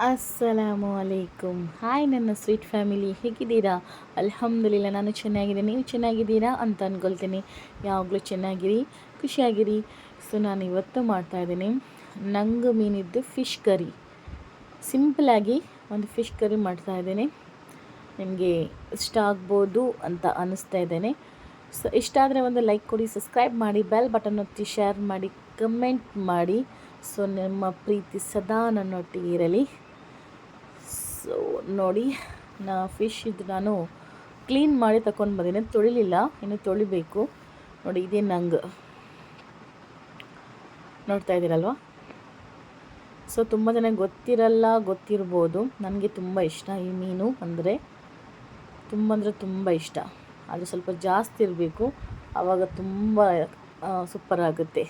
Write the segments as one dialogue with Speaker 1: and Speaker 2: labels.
Speaker 1: ಅಸ್ಸಲಾಮು ಅಲೈಕುಮ್. Hi ನನ್ನ sweet family, ಹೇಗಿದ್ದೀರಾ? ಅಲ್ಹಮ್ದುಲಿಲ್ಲ, ನಾನು ಚೆನ್ನಾಗಿದ್ದೀನಿ. ನೀವು ಚೆನ್ನಾಗಿದ್ದೀರಾ ಅಂತ ಅಂದ್ಕೊಳ್ತೀನಿ. ಯಾವಾಗಲೂ ಚೆನ್ನಾಗಿರಿ, ಖುಷಿಯಾಗಿರಿ. ಸೊ ನಾನು ಇವತ್ತು ಮಾಡ್ತಾಯಿದ್ದೀನಿ ನಂಗು ಮೀನಿದ್ದು ಫಿಶ್ ಕರಿ. ಸಿಂಪಲಾಗಿ ಒಂದು ಫಿಶ್ ಕರಿ ಮಾಡ್ತಾಯಿದ್ದೀನಿ. ನಿಮಗೆ ಇಷ್ಟ ಆಗ್ಬೋದು ಅಂತ ಅನ್ನಿಸ್ತಾ ಇದ್ದೇನೆ. ಸೊ ಇಷ್ಟ ಆದರೆ ಒಂದು ಲೈಕ್ ಕೊಡಿ, ಸಬ್ಸ್ಕ್ರೈಬ್ ಮಾಡಿ, ಬೆಲ್ ಬಟನ್ ಒತ್ತಿ, ಶೇರ್ ಮಾಡಿ, ಕಮೆಂಟ್ ಮಾಡಿ. ಸೊ ನಿಮ್ಮ ಪ್ರೀತಿ ಸದಾ ನನ್ನೊಟ್ಟಿಗೆ ಇರಲಿ. ಸೊ ನೋಡಿ, ಫಿಶ್ ಇದು ನಾನು ಕ್ಲೀನ್ ಮಾಡಿ ತಗೊಂಡು ಬಂದಿದ್ದೀನಿ, ತೊಳಿಲಿಲ್ಲ, ಇನ್ನು ತೊಳಿಬೇಕು. ನೋಡಿ, ಇದೇ ನಂಗೆ ನೋಡ್ತಾ ಇದ್ದೀರಲ್ವ. ಸೊ ತುಂಬ ಜನ ಗೊತ್ತಿರಲ್ಲ, ಗೊತ್ತಿರ್ಬೋದು. ನನಗೆ ತುಂಬ ಇಷ್ಟ ಈ ಮೀನು ಅಂದರೆ ತುಂಬ ಇಷ್ಟ. ಅದು ಸ್ವಲ್ಪ ಜಾಸ್ತಿ ಇರಬೇಕು, ಆವಾಗ ತುಂಬ ಸೂಪರ್ ಆಗುತ್ತೆ.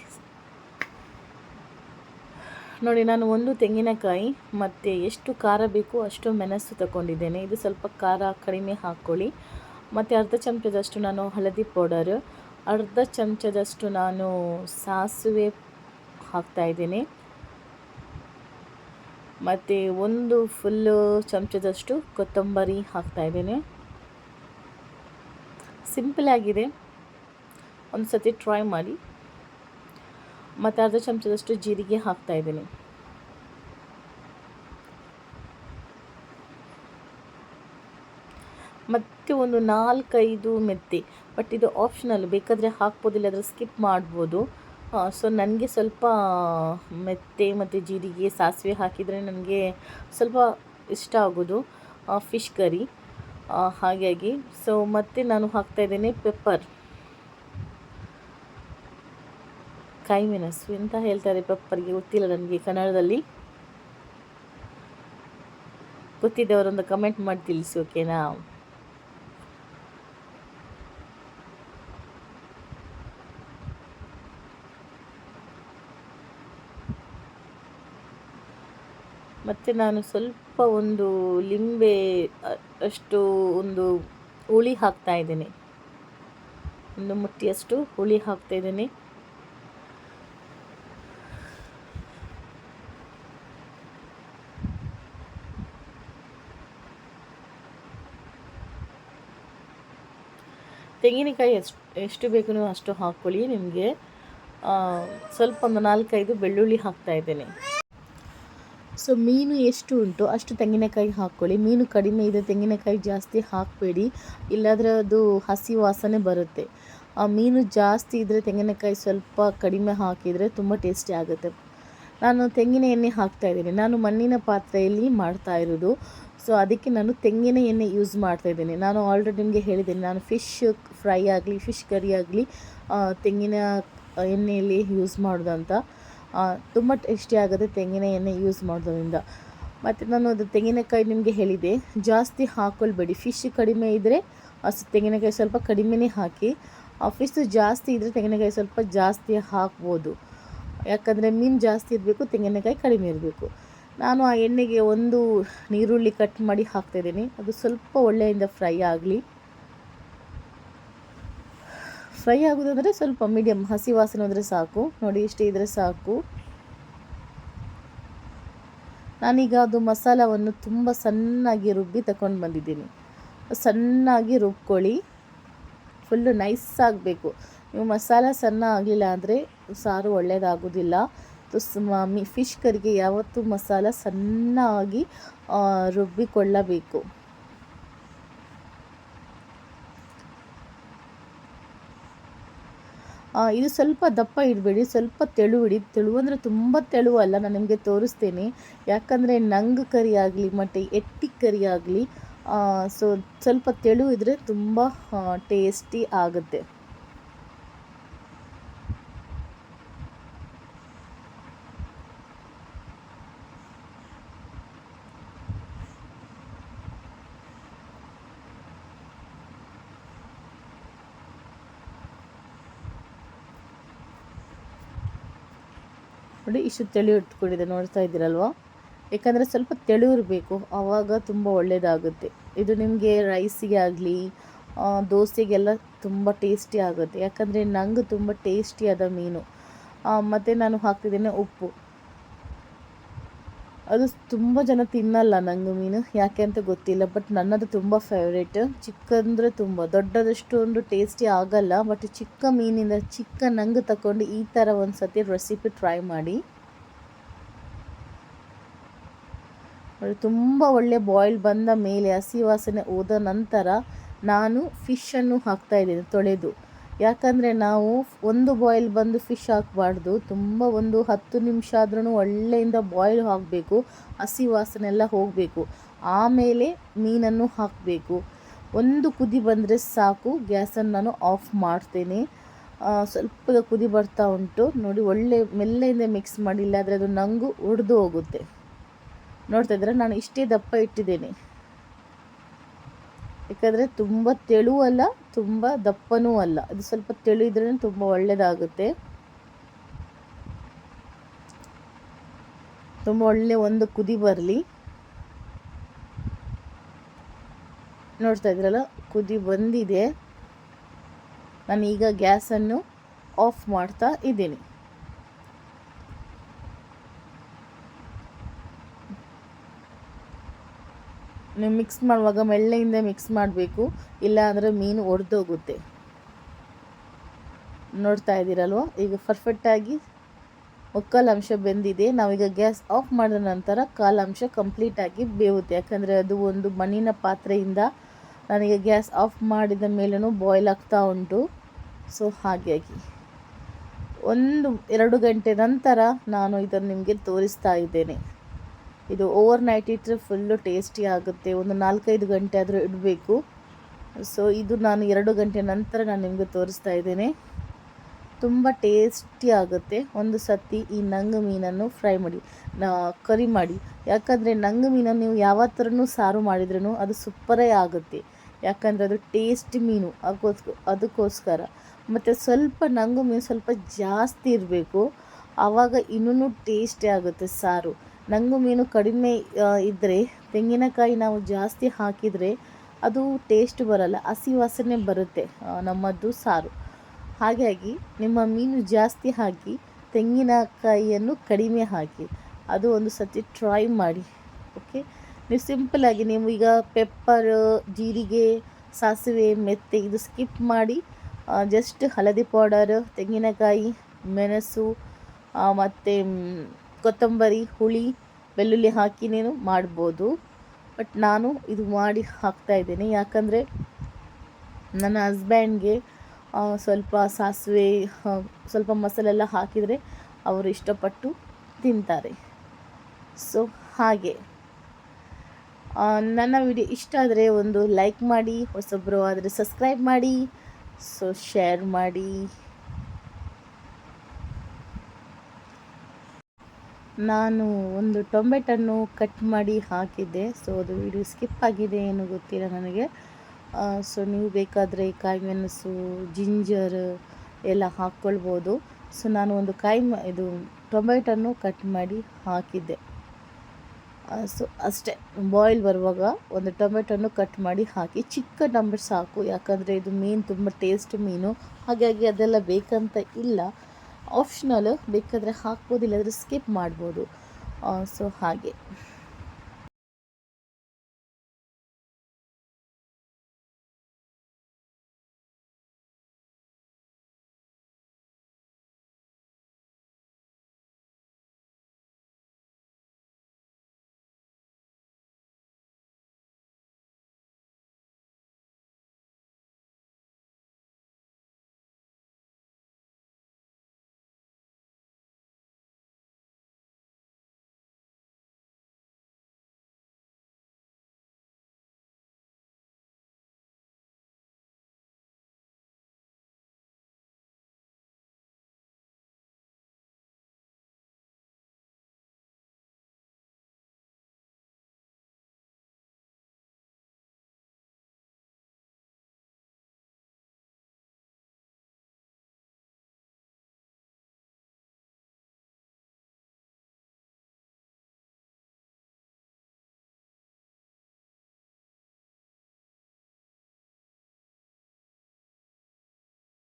Speaker 1: ನೋಡಿ, ನಾನು ಒಂದು ತೆಂಗಿನಕಾಯಿ ಮತ್ತು ಎಷ್ಟು ಖಾರ ಬೇಕು ಅಷ್ಟು ಮೆಣಸು ತಗೊಂಡಿದ್ದೇನೆ. ಇದು ಸ್ವಲ್ಪ ಖಾರ ಕಡಿಮೆ ಹಾಕ್ಕೊಳ್ಳಿ. ಮತ್ತು ಅರ್ಧ ಚಮಚದಷ್ಟು ನಾನು ಹಳದಿ ಪೌಡರ್, ಅರ್ಧ ಚಮಚದಷ್ಟು ನಾನು ಸಾಸಿವೆ ಹಾಕ್ತಾಯಿದ್ದೀನಿ, ಮತ್ತು ಒಂದು ಫುಲ್ಲು ಚಮಚದಷ್ಟು ಕೊತ್ತಂಬರಿ ಹಾಕ್ತಾಯಿದ್ದೀನಿ. ಸಿಂಪಲಾಗಿದೆ, ಒಂದು ಸತಿ ಟ್ರೈ ಮಾಡಿ. ಮತ್ತು ಅರ್ಧ ಚಮಚದಷ್ಟು ಜೀರಿಗೆ ಹಾಕ್ತಾಯಿದ್ದೀನಿ. ಮತ್ತು ಒಂದು 4-5 ಮೆಂತೆ, ಬಟ್ ಇದು ಆಪ್ಷನಲ್, ಬೇಕಾದರೆ ಹಾಕ್ಬೋದು, ಇಲ್ಲಾದರೆ ಸ್ಕಿಪ್ ಮಾಡ್ಬೋದು. ಸೊ ನನಗೆ ಸ್ವಲ್ಪ ಮೆಂತೆ ಮತ್ತು ಜೀರಿಗೆ ಸಾಸಿವೆ ಹಾಕಿದರೆ ನನಗೆ ಸ್ವಲ್ಪ ಇಷ್ಟ ಆಗೋದು ಫಿಶ್ ಕರಿ, ಹಾಗಾಗಿ. ಸೊ ಮತ್ತು ನಾನು ಹಾಕ್ತಾಯಿದ್ದೇನೆ ಪೆಪ್ಪರ್, ಕಾಯಿ ಮೆಣಸು ಎಂತ ಹೇಳ್ತಾರೆ ಪೆಪ್ಪರ್ಗೆ, ಗೊತ್ತಿಲ್ಲ ನನಗೆ ಕನ್ನಡದಲ್ಲಿ. ಗೊತ್ತಿದ್ದವರೊಂದು ಕಮೆಂಟ್ ಮಾಡಿ ತಿಳಿಸಿ, ಓಕೆನಾ? ಮತ್ತು ನಾನು ಸ್ವಲ್ಪ ಒಂದು ಲಿಂಬೆ ಅಷ್ಟು ಒಂದು ಹುಳಿ ಹಾಕ್ತಾಯಿದ್ದೀನಿ, ಒಂದು ಮುಟ್ಟಿಯಷ್ಟು ಹುಳಿ ಹಾಕ್ತಾಯಿದ್ದೀನಿ. ತೆಂಗಿನಕಾಯಿ ಎಷ್ಟು ಬೇಕು ನೀವು ಅಷ್ಟು ಹಾಕ್ಕೊಳ್ಳಿ. ನಿಮಗೆ ಸ್ವಲ್ಪ ಒಂದು 4-5 ಬೆಳ್ಳುಳ್ಳಿ ಹಾಕ್ತಾಯಿದ್ದೇನೆ. ಸೊ ಮೀನು ಎಷ್ಟು ಉಂಟು ಅಷ್ಟು ತೆಂಗಿನಕಾಯಿ ಹಾಕ್ಕೊಳ್ಳಿ. ಮೀನು ಕಡಿಮೆ ಇದೆ, ತೆಂಗಿನಕಾಯಿ ಜಾಸ್ತಿ ಹಾಕಬೇಡಿ, ಇಲ್ಲಾದರೆ ಅದು ಹಸಿ ವಾಸನೆ ಬರುತ್ತೆ. ಮೀನು ಜಾಸ್ತಿ ಇದ್ದರೆ ತೆಂಗಿನಕಾಯಿ ಸ್ವಲ್ಪ ಕಡಿಮೆ ಹಾಕಿದರೆ ತುಂಬ ಟೇಸ್ಟಿ ಆಗುತ್ತೆ. ನಾನು ತೆಂಗಿನ ಎಣ್ಣೆ ಹಾಕ್ತಾಯಿದ್ದೀನಿ. ನಾನು ಮಣ್ಣಿನ ಪಾತ್ರೆಯಲ್ಲಿ ಮಾಡ್ತಾ ಇರೋದು, ಸೊ ಅದಕ್ಕೆ ನಾನು ತೆಂಗಿನ ಎಣ್ಣೆ ಯೂಸ್ ಮಾಡ್ತಾಯಿದ್ದೀನಿ. ನಾನು ಆಲ್ರೆಡಿ ನಿಮಗೆ ಹೇಳಿದ್ದೀನಿ, ನಾನು ಫಿಶ್ ಫ್ರೈ ಆಗಲಿ ಫಿಶ್ ಕರಿ ಆಗಲಿ ತೆಂಗಿನ ಎಣ್ಣೆಯಲ್ಲಿ ಯೂಸ್ ಮಾಡೋದಂತ. ತುಂಬ ಟೇಸ್ಟಿ ಆಗುತ್ತೆ ತೆಂಗಿನ ಎಣ್ಣೆ ಯೂಸ್ ಮಾಡೋದ್ರಿಂದ. ಮತ್ತು ನಾನು ಅದು ತೆಂಗಿನಕಾಯಿ ನಿಮಗೆ ಹೇಳಿದೆ, ಜಾಸ್ತಿ ಹಾಕ್ಕೊಳ್ಬೇಡಿ. ಫಿಶ್ ಕಡಿಮೆ ಇದ್ದರೆ ತೆಂಗಿನಕಾಯಿ ಸ್ವಲ್ಪ ಕಡಿಮೆನೇ ಹಾಕಿ. ಫಿಶ್ ಜಾಸ್ತಿ ಇದ್ದರೆ ತೆಂಗಿನಕಾಯಿ ಸ್ವಲ್ಪ ಜಾಸ್ತಿ ಹಾಕ್ಬೋದು, ಯಾಕಂದರೆ ಮೀನು ಜಾಸ್ತಿ ಇರಬೇಕು, ತೆಂಗಿನಕಾಯಿ ಕಡಿಮೆ ಇರಬೇಕು. ನಾನು ಆ ಎಣ್ಣೆಗೆ ಒಂದು ಈರುಳ್ಳಿ ಕಟ್ ಮಾಡಿ ಹಾಕ್ತಾಯಿದ್ದೀನಿ. ಅದು ಸ್ವಲ್ಪ ಒಳ್ಳೆಯಿಂದ ಫ್ರೈ ಆಗಲಿ. ಫ್ರೈ ಆಗೋದಂದರೆ ಸ್ವಲ್ಪ ಮೀಡಿಯಮ್ ಹಸಿ ವಾಸನೆ ಹೋದರೆ ಸಾಕು. ನೋಡಿ, ಇಷ್ಟೇ ಇದ್ದರೆ ಸಾಕು. ನಾನೀಗ ಅದು ಮಸಾಲವನ್ನು ತುಂಬ ಸಣ್ಣಾಗಿ ರುಬ್ಬಿ ತಗೊಂಡು ಬಂದಿದ್ದೀನಿ. ಸಣ್ಣಾಗಿ ರುಬ್ಕೊಳ್ಳಿ, ಫುಲ್ಲು ನೈಸ್ ಆಗಬೇಕು. ನೀವು ಮಸಾಲ ಸಣ್ಣ ಆಗಲಿಲ್ಲ ಅಂದರೆ ಸಾರು ಒಳ್ಳೆಯದಾಗೋದಿಲ್ಲ. ಫಿಶ್ ಕರಿಗೆ ಯಾವತ್ತೂ ಮಸಾಲ ಸಣ್ಣಾಗಿ ರುಬ್ಬಿಕೊಳ್ಳಬೇಕು. ಇದು ಸ್ವಲ್ಪ ದಪ್ಪ ಇಡಬೇಡಿ, ಸ್ವಲ್ಪ ತೆಳು ಇಡಿ. ತೆಳು ಅಂದರೆ ತುಂಬ ತೆಳು ಅಲ್ಲ, ನಾನು ನಿಮಗೆ ತೋರಿಸ್ತೇನೆ. ಯಾಕಂದರೆ ನಂಗು ಕರಿ ಆಗಲಿ ಮತ್ತು ಎಟ್ಟಿ ಕರಿ ಆಗಲಿ ಸೊ ಸ್ವಲ್ಪ ತೆಳು ಇದ್ದರೆ ತುಂಬ ಟೇಸ್ಟಿ ಆಗುತ್ತೆ. ನೋಡಿ, ಇಷ್ಟು ತೆಳು ಇಟ್ಕೊಂಡಿದೆ, ನೋಡ್ತಾ ಇದ್ದೀರಲ್ವ. ಯಾಕಂದರೆ ಸ್ವಲ್ಪ ತೆಳು ಇರಬೇಕು, ಆವಾಗ ತುಂಬ ಒಳ್ಳೆಯದಾಗುತ್ತೆ. ಇದು ನಿಮಗೆ ರೈಸಿಗೆ ಆಗಲಿ ದೋಸೆಗೆಲ್ಲ ತುಂಬ ಟೇಸ್ಟಿ ಆಗುತ್ತೆ. ಯಾಕಂದರೆ ನಂಗೆ ತುಂಬ ಟೇಸ್ಟಿಯಾದ ಮೀನು. ಮತ್ತು ನಾನು ಹಾಕ್ತಿದ್ದೇನೆ ಉಪ್ಪು, ಅದು ತುಂಬ ಜನ ತಿನ್ನಲ್ಲ ನಂಗು ಮೀನು, ಯಾಕೆ ಅಂತ ಗೊತ್ತಿಲ್ಲ. ಬಟ್ ನನ್ನದು ತುಂಬ ಫೇವ್ರೇಟ್. ಚಿಕ್ಕಂದರೆ ತುಂಬ, ದೊಡ್ಡದಷ್ಟು ಒಂದು ಟೇಸ್ಟಿ ಆಗಲ್ಲ. ಬಟ್ ಚಿಕ್ಕ ಮೀನಿಂದ ಚಿಕ್ಕ ನಂಗು ತಗೊಂಡು ಈ ಥರ ಒಂದು ಸತಿ ರೆಸಿಪಿ ಟ್ರೈ ಮಾಡಿ. ತುಂಬ ಒಳ್ಳೆ ಬಾಯ್ಲ್ ಬಂದ ಮೇಲೆ ಹಸಿ ವಾಸನೆ ಹೋದ ನಂತರ ನಾನು ಫಿಶನ್ನು ಹಾಕ್ತಾಯಿದ್ದೀನಿ ತೊಳೆದು. ಯಾಕಂದರೆ ನಾವು ಒಂದು ಬಾಯ್ಲ್ ಬಂದು ಫಿಶ್ ಹಾಕಬಾರ್ದು, ತುಂಬ ಒಂದು 10 ನಿಮಿಷ ಆದ್ರೂ ಒಳ್ಳೆಯಿಂದ ಬಾಯ್ಲ್ ಆಗಬೇಕು, ಹಸಿ ವಾಸನೆ ಎಲ್ಲ ಹೋಗಬೇಕು. ಆಮೇಲೆ ಮೀನನ್ನು ಹಾಕಬೇಕು. ಒಂದು ಕುದಿ ಬಂದರೆ ಸಾಕು, ಗ್ಯಾಸನ್ನು ನಾನು ಆಫ್ ಮಾಡ್ತೇನೆ. ಸ್ವಲ್ಪ ಕುದಿ ಬರ್ತಾ ಉಂಟು ನೋಡಿ, ಒಳ್ಳೆ ಮೆಲ್ಲೆಯಿಂದ ಮಿಕ್ಸ್ ಮಾಡಿ, ಇಲ್ಲಾದರೆ ಅದು ನಂಗು ಒಡೆದು ಹೋಗುತ್ತೆ. ನೋಡ್ತಾ ಇದ್ರೆ ನಾನು ಇಷ್ಟೇ ದಪ್ಪ ಇಟ್ಟಿದ್ದೇನೆ, ಯಾಕಂದರೆ ತುಂಬ ತೆಳು ಅಲ್ಲ, ತುಂಬ ದಪ್ಪನೂ ಅಲ್ಲ. ಇದು ಸ್ವಲ್ಪ ತೆಳು ಇದ್ರೇ ತುಂಬ ಒಳ್ಳೆಯದಾಗುತ್ತೆ. ತುಂಬ ಒಳ್ಳೆ ಒಂದು ಕುದಿ ಬರಲಿ. ನೋಡ್ತಾ ಇದ್ರಲ್ಲ, ಕುದಿ ಬಂದಿದೆ. ನಾನು ಈಗ ಗ್ಯಾಸನ್ನು ಆಫ್ ಮಾಡ್ತಾ ಇದ್ದೀನಿ. ನೀವು ಮಿಕ್ಸ್ ಮಾಡುವಾಗ ಮೆಳ್ಳೆಯಿಂದ ಮಿಕ್ಸ್ ಮಾಡಬೇಕು, ಇಲ್ಲ ಅಂದರೆ ಮೀನು ಒಡೆದೋಗುತ್ತೆ. ನೋಡ್ತಾ ಇದ್ದೀರಲ್ವ, ಈಗ ಪರ್ಫೆಕ್ಟಾಗಿ ಮುಕ್ಕಾಲು ಅಂಶ ಬೆಂದಿದೆ. ನಾವೀಗ ಗ್ಯಾಸ್ ಆಫ್ ಮಾಡಿದ ನಂತರ ಕಾಲು ಅಂಶ ಕಂಪ್ಲೀಟಾಗಿ ಬೇಯುತ್ತೆ, ಯಾಕಂದರೆ ಅದು ಒಂದು ಮಣ್ಣಿನ ಪಾತ್ರೆಯಿಂದ ನನಗೆ ಗ್ಯಾಸ್ ಆಫ್ ಮಾಡಿದ ಮೇಲೂ ಬಾಯ್ಲ್ ಆಗ್ತಾ ಉಂಟು. ಸೊ ಹಾಗಾಗಿ 1-2 ಗಂಟೆ ನಂತರ ನಾನು ಇದನ್ನು ನಿಮಗೆ ತೋರಿಸ್ತಾ ಇದ್ದೇನೆ. ಇದು ಓವರ್ ನೈಟ್ ಇಟ್ಟರೆ ಫುಲ್ಲು ಟೇಸ್ಟಿ ಆಗುತ್ತೆ. ಒಂದು 4-5 ಗಂಟೆ ಆದರೂ ಇಡಬೇಕು. ಸೊ ಇದು ನಾನು 2 ಗಂಟೆ ನಂತರ ನಾನು ನಿಮಗೆ ತೋರಿಸ್ತಾ ಇದ್ದೇನೆ. ತುಂಬ ಟೇಸ್ಟಿ ಆಗುತ್ತೆ. ಒಂದು ಸತಿ ಈ ನಂಗು ಮೀನನ್ನು ಫ್ರೈ ಮಾಡಿ, ಕರಿ ಮಾಡಿ. ಯಾಕಂದರೆ ನಂಗು ಮೀನನ್ನು ನೀವು ಯಾವ ಥರನೂ ಸಾರು ಮಾಡಿದ್ರೂ ಅದು ಸೂಪರೇ ಆಗುತ್ತೆ, ಯಾಕಂದರೆ ಅದು ಟೇಸ್ಟ್ ಮೀನು ಅದಕ್ಕೋಸ್ಕರ. ಮತ್ತು ಸ್ವಲ್ಪ ನಂಗು ಮೀನು ಸ್ವಲ್ಪ ಜಾಸ್ತಿ ಇರಬೇಕು, ಆವಾಗ ಇನ್ನೂ ಟೇಸ್ಟಿ ಆಗುತ್ತೆ ಸಾರು. ನಂಗು ಮೀನು ಕಡಿಮೆ ಇದ್ದರೆ, ತೆಂಗಿನಕಾಯಿ ನಾವು ಜಾಸ್ತಿ ಹಾಕಿದರೆ ಅದು ಟೇಸ್ಟ್ ಬರಲ್ಲ, ಹಸಿ ವಾಸನೆ ಬರುತ್ತೆ ನಮ್ಮದು ಸಾರು. ಹಾಗಾಗಿ ನಿಮ್ಮ ಮೀನು ಜಾಸ್ತಿ ಹಾಕಿ, ತೆಂಗಿನಕಾಯಿಯನ್ನು ಕಡಿಮೆ ಹಾಕಿ, ಅದು ಒಂದು ಸತಿ ಟ್ರೈ ಮಾಡಿ. ಓಕೆ, ನೀವು ಸಿಂಪಲಾಗಿ ನೀವು ಈಗ ಪೆಪ್ಪರ್, ಜೀರಿಗೆ, ಸಾಸಿವೆ, ಮೆಂತೆ ಇದು ಸ್ಕಿಪ್ ಮಾಡಿ ಜಸ್ಟ್ ಹಳದಿ ಪೌಡರ್, ತೆಂಗಿನಕಾಯಿ, ಮೆಣಸು ಮತ್ತು ಕೊತ್ತಂಬರಿ, ಹುಳಿ, ಬೆಳ್ಳುಳ್ಳಿ ಹಾಕಿ ನೀನು ಮಾಡ್ಬೋದು. ಬಟ್ ನಾನು ಇದು ಮಾಡಿ ಹಾಕ್ತಾಯಿದ್ದೇನೆ, ಯಾಕಂದರೆ ನನ್ನ ಹಸ್ಬ್ಯಾಂಡ್ಗೆ ಸ್ವಲ್ಪ ಸಾಸಿವೆ, ಸ್ವಲ್ಪ ಮಸಾಲೆಲ್ಲ ಹಾಕಿದರೆ ಅವರು ಇಷ್ಟಪಟ್ಟು ತಿಂತಾರೆ. ಸೊ ಹಾಗೆ ನನ್ನ ವಿಡಿಯೋ ಇಷ್ಟ ಆದರೆ ಒಂದು ಲೈಕ್ ಮಾಡಿ, ಹೊಸಬ್ರು ಆದರೆ ಸಬ್ಸ್ಕ್ರೈಬ್ ಮಾಡಿ, ಸೊ ಶೇರ್ ಮಾಡಿ. ನಾನು ಒಂದು ಟೊಮೆಟನ್ನು ಕಟ್ ಮಾಡಿ ಹಾಕಿದ್ದೆ, ಸೊ ಅದು ವಿಡಿಯೋ ಸ್ಕಿಪ್ ಆಗಿದೆ, ಏನು ಗೊತ್ತಿಲ್ಲ ನನಗೆ. ಸೊ ನೀವು ಬೇಕಾದರೆ ಕಾಯಿ ಮೆಣಸು, ಜಿಂಜರ್ ಎಲ್ಲ ಹಾಕ್ಕೊಳ್ಬೋದು. ಸೊ ನಾನು ಒಂದು ಇದು ಟೊಮೆಟನ್ನು ಕಟ್ ಮಾಡಿ ಹಾಕಿದ್ದೆ. ಸೊ ಅಷ್ಟೇ, ಬಾಯ್ಲ್ ಬರುವಾಗ ಒಂದು ಟೊಮೆಟೊನ್ನು ಕಟ್ ಮಾಡಿ ಹಾಕಿ, ಚಿಕ್ಕ ಟೊಮೆಟೊ ಸಾಕು, ಯಾಕಂದರೆ ಇದು ಮೀನು ತುಂಬ ಟೇಸ್ಟ್ ಮೀನು, ಹಾಗಾಗಿ ಅದೆಲ್ಲ ಬೇಕಂತ ಇಲ್ಲ, ಆಪ್ಷನಲ್, ಬೇಕಾದರೆ ಹಾಕ್ಬೋದು, ಇಲ್ಲಾಂದರೆ ಸ್ಕಿಪ್ ಮಾಡ್ಬೋದು. ಸೊ ಹಾಗೆ